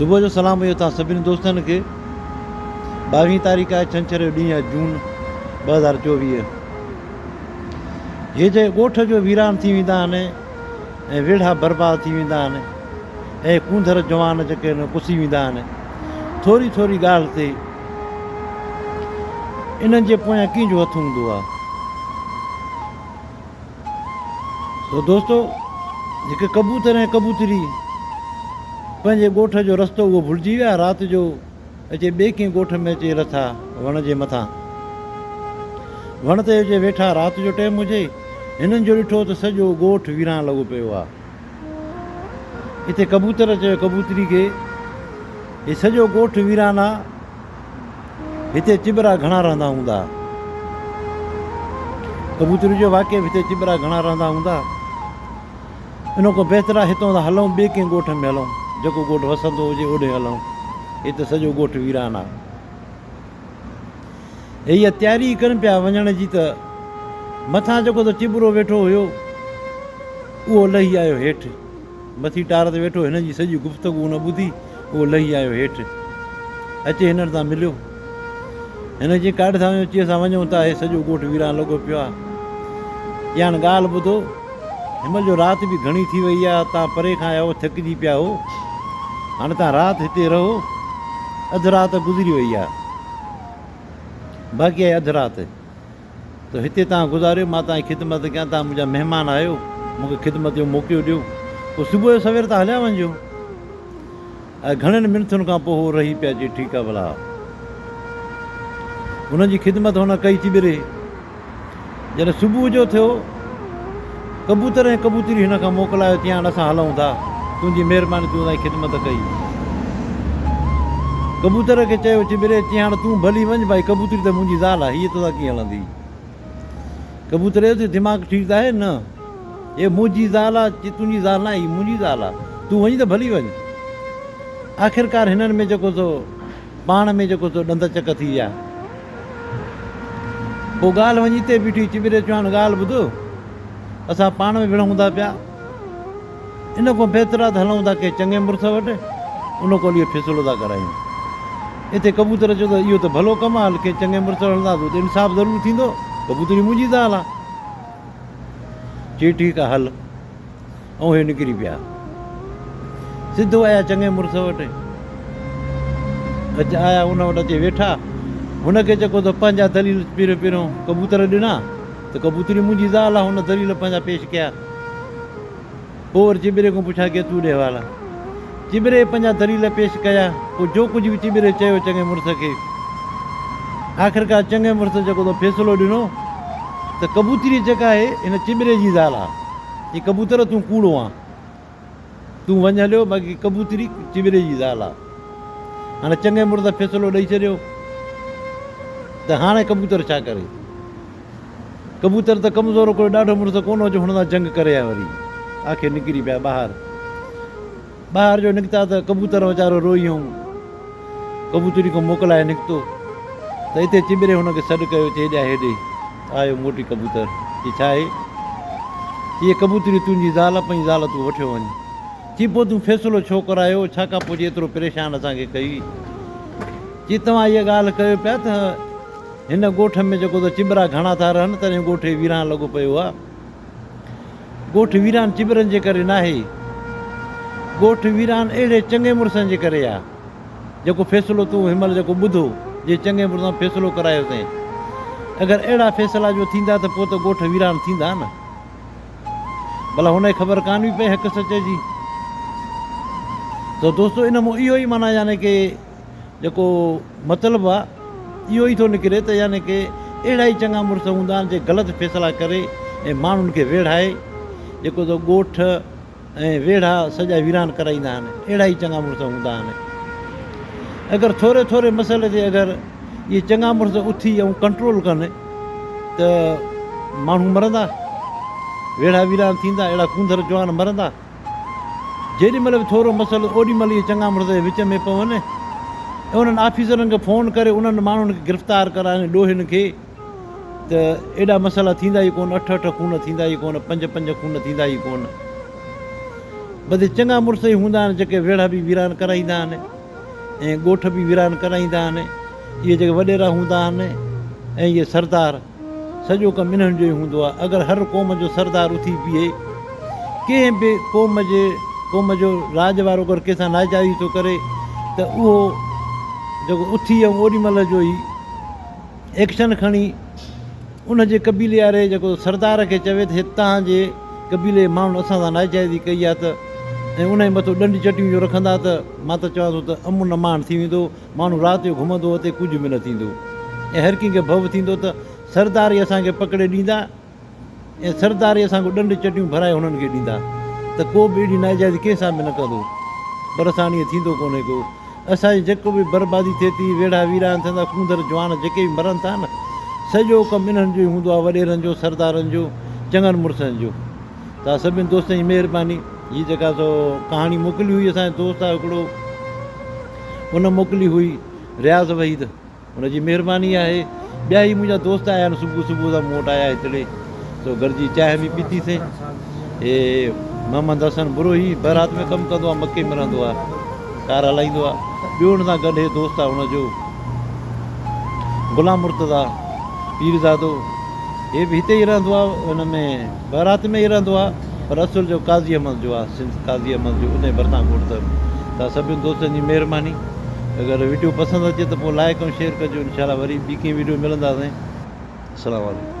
सुबुह जो सलाम हुयो तव्हां सभिनी दोस्तनि खे। 22 तारीख़ आहे, छंछरु जो ॾींहुं आहे, जून 2024। हे जे ॻोठ जो वीरान थी वेंदा आहिनि ऐं वेढ़ा बर्बाद थी वेंदा आहिनि ऐं कूंदर जवान जेके आहिनि पुसी वेंदा आहिनि थोरी थोरी ॻाल्हि ते। इन्हनि जे पोयां कंहिंजो हथु हूंदो आहे? त दोस्तो, जेके कबूतर ऐं कबूतरी पंहिंजे ॻोठ जो रस्तो उहो भुलिजी विया, राति जो अचे ॿिए कंहिं ॻोठ में अची लथा वण जे मथां। वण ते अचे वेठा, राति जो टाइम हुजे, हिननि जो ॾिठो त सॼो ॻोठ वीरान लॻो पियो आहे। हिते कबूतर चयो कबूतरी खे, हे सॼो ॻोठ वीरान आहे, हिते चिबरा घणा रहंदा हूंदा। कबूतरी जो वाक़ई हिते चिबरा घणा रहंदा हूंदा। इन खां बहितर आहे हितां था हलूं ॿिए कंहिं ॻोठ में हलूं, जेको ॻोठु वसंदो हुजे ओॾे हलूं। हिते सॼो ॻोठु वीरान आहे। हे इहा तयारी कनि पिया वञण जी, त मथां जेको त चिबरो वेठो हुयो उहो लही आयो हेठि। मथी टार ते वेठो, हिननि जी सॼी गुफ़्तगू न ॿुधी, उहो लही आयो हेठि। अचे हिननि सां मिलियो, हिन जी काॾे था वञो? अची असां वञूं था, हे सॼो ॻोठु वीरान लॻो पियो आहे। या हाणे ॻाल्हि ॿुधो, हिनमहिल जो राति बि घणी थी वई आहे, तव्हां परे खां आया हो, थकिजी पिया हो, हाणे तव्हां राति हिते रहो। अधु राति गुज़री वई आहे, बाक़ी आहे अधु राति। त हिते तव्हां गुज़ारियो, मां तव्हांजी ख़िदमत कयां, तव्हां मुंहिंजा महिमान आहियो, मूंखे ख़िदमत जो मौक़ो ॾियो। पोइ सुबुह जो सवेर तव्हां हलिया वञिजो। ऐं घणनि मिनथुनि खां पोइ उहो रही पिया, अचे ठीकु आहे भला। हुननि जी ख़िदमत हुन कई चिबरे। जॾहिं सुबुह जो थियो, कबूतर ऐं कबूतरी हिन खां मोकिलायो, तीअं हाणे असां हलूं था, तुंहिंजी महिरबानी, तूं असांजी ख़िदमत कई। कबूतर खे चयो चिबरे, तीअं हाणे तूं भली वञ भाई, कबूतरी त मुंहिंजी ज़ाल आहे, हीअ तोसां कीअं हलंदी? कबूतर जो दिमाग़ ठीकु त आहे न? हे मुंहिंजी ज़ाल आहे, तुंहिंजी ज़ाल न आहे, हीअ मुंहिंजी ज़ाल आहे, तूं वञी त भली वञ। आख़िरकार हिननि में जेको सो पाण में जेको सो ॾंद चक थी विया। पोइ ॻाल्हि वञी हिते बीठी, चिबरे चयो हाणे ॻाल्हि ॿुधो, असां पाण में विढ़ूं था पिया, इन खां बहितर आहे त हलूं था कंहिं चङे मुड़ुस वटि, उन खां इहो फ़ैसिलो था करायूं। हिते कबूतर चयो त इहो त भलो कमु आहे, कंहिं चङे मुड़ुस वटि हलंदासीं, त इंसाफ़ ज़रूरु थींदो, कबूतरी मुंहिंजी ज़ाल आहे। चई ठीकु आहे हल। ऐं हे निकिरी पिया, सिधो आया चङे मुड़ुस वटि। आया उन वटि अची वेठा, हुनखे जेको त पंहिंजा दलील पहिरियों कबूतर ॾिना, त कबूतरी मुंहिंजी ज़ाल आहे, हुन दलील पंहिंजा पेश कया। पोइ वरी चिबरे खां पुछा की तूं ॾे हवाला। चिबरे पंहिंजा दलील पेश कया। पोइ जो कुझु बि चिबरे चयो चङे मुड़ुस खे, आख़िरकार चङे मुड़ुस जेको त फ़ैसिलो ॾिनो त कबूतरी जेका आहे हिन चिबरे जी ज़ाल आहे, हीअ कबूतर तूं कूड़ो आहे, तूं वञ हलियो, बाक़ी कबूतरी चिबरे जी ज़ाल आहे। हाणे चङे मुड़ुस फ़ैसिलो ॾेई छॾियो, त हाणे कबूतर छा करे? कबूतर त कमज़ोर कोई ॾाढो मुड़ुस कोन हो जो हुन सां जंग करे आया। वरी आख़िर निकिरी पिया ॿाहिरि जो निकिता त कबूतर वीचारो रोइयूं, कबूतरी खां मोकिलाए निकितो, त हिते चिबरे हुनखे सॾु कयो, चई हेॾा हेॾे आयो मोटी कबूतर। चई छा आहे? हीअ कबूतरी तुंहिंजी ज़ाल, पंहिंजी ज़ाल तूं वठियो वञ। चई पोइ तूं फ़ैसिलो छो करायो, छाकाणि पोइ एतिरो परेशान असांखे कई? चई तव्हां इहा ॻाल्हि कयो पिया त हिन ॻोठ में जेको त चिबरा घणा था रहनि, तॾहिं ॻोठ वीरान लॻो पियो आहे। ॻोठ वीरान चिबरनि जे करे न आहे, ॻोठ वीरान अहिड़े चङे मुड़ुसनि जे करे आहे। जेको फ़ैसिलो तूं हिनमहिल जेको ॿुधो, जे चङे मुड़ुस फ़ैसिलो करायोसीं, अगरि अहिड़ा फ़ैसिला जो थींदा त पोइ त ॻोठ वीरान थींदा न। भला हुनखे ख़बर कान हुई पई हक़ सच जी। त दोस्तो, इन मां इहो ई माना यानी की जेको मतिलबु आहे, इहो ई थो निकिरे त यानी की अहिड़ा ई चङा मुड़ुस हूंदा आहिनि जे ग़लति फ़ैसिला करे ऐं माण्हुनि खे वेढ़ाए, जेको त ॻोठ ऐं वेढ़ा सॼा वीरान कराईंदा आहिनि। अहिड़ा ई चङा मुड़ुस हूंदा आहिनि। अगरि थोरे थोरे मसइले ते अगरि इहे चङा मुड़ुस उथी ऐं कंट्रोल कनि, त माण्हू मरंदा, वेढ़ा वीरान थींदा, अहिड़ा कूंदर जवान मरंदा। जेॾीमहिल बि थोरो मसइलो, ओॾीमहिल इहे चङा मुड़ुस विच में पवनि ऐं उन्हनि ऑफिसरनि खे फ़ोन करे उन्हनि माण्हुनि खे गिरफ़्तार कराइनि, ॾोहिनि खे, त एॾा मसइला थींदा ई कोन। 8 खून थींदा ई कोन, 5 खून थींदा ई कोन। बसि चङा मुड़ुस ई हूंदा आहिनि जेके वेड़ा बि वीरान कराईंदा आहिनि ऐं ॻोठ बि वीरान कराईंदा आहिनि। इहे जेके वॾेरा हूंदा आहिनि ऐं इहे सरदार, सॼो कमु इन्हनि जो ई हूंदो आहे। अगरि हर क़ौम जो सरदार उथी बीहे, कंहिं बि क़ौम जो राज वारो अगरि कंहिंसां नाजाइज़ी थो करे त उहो जेको उथी ऐं ओॾी महिल जो ई एक्शन खणी उन जे कबीले वारे जेको सरदार खे चवे त तव्हांजे कबीले माण्हुनि असां सां नाजाइज़ी कई आहे त ऐं उन जे मथां ॾंडी चटियूं जो रखंदा त मां त चवां थो त अमुन अमान थी वेंदो। माण्हू राति जो घुमंदो हुते कुझु बि न थींदो ऐं हर कंहिंखे भव थींदो त सरदार ई असांखे पकिड़े ॾींदा ऐं सरदार ई असांखे ॾंड चटियूं भराए हुननि खे ॾींदा त को बि अहिड़ी नाजाइज़ी कंहिंसां बि न कंदो। पर असां ईअं थींदो कोन्हे को। असांजी जेको बि बर्बादी थिए थी, वेड़ा वीरान थियनि था, कूंदर जवान जेके बि मरनि था न, सॼो कमु इन्हनि जो ई हूंदो आहे, वॾेरनि जो, सरदारनि जो, चङनि मुड़ुसनि जो। त सभिनि दोस्तनि जी महिरबानी। हीअ जेका सो कहाणी मोकिली हुई असांजो दोस्त आहे हिकिड़ो, उन मोकिली हुई रियाज़ वहीद, हुनजी महिरबानी आहे। ॿिया ई मुंहिंजा दोस्त आया आहिनि, सुबुह सुबुह सां मूं वटि आया हिकिड़े, सो गॾिजी चांहि बि पीतीसीं। हे मोहम्मद हसन बुरोही बारात में कमु कंदो आहे, मके में रहंदो आहे, कार हलाईंदो आहे। ॿियो हुन सां गॾु हे दोस्त आहे हुनजो गुलाम मुर्तज़ा पीरज़ादो, हे बि हिते ई रहंदो आहे, हुन में बारात में ई रहंदो आहे, पर असुल जो काज़ी अहमद जो आहे, सिंध काज़ी अहमद जो, उन जे भरिसां कोन त सभिनि दोस्तनि जी महिरबानी। अगरि वीडियो पसंदि अचे त पोइ लाइक ऐं शेयर कजो। इनशाला वरी ॿी कंहिं वीडियो मिलंदासीं। अस्सलामु वालेकुम।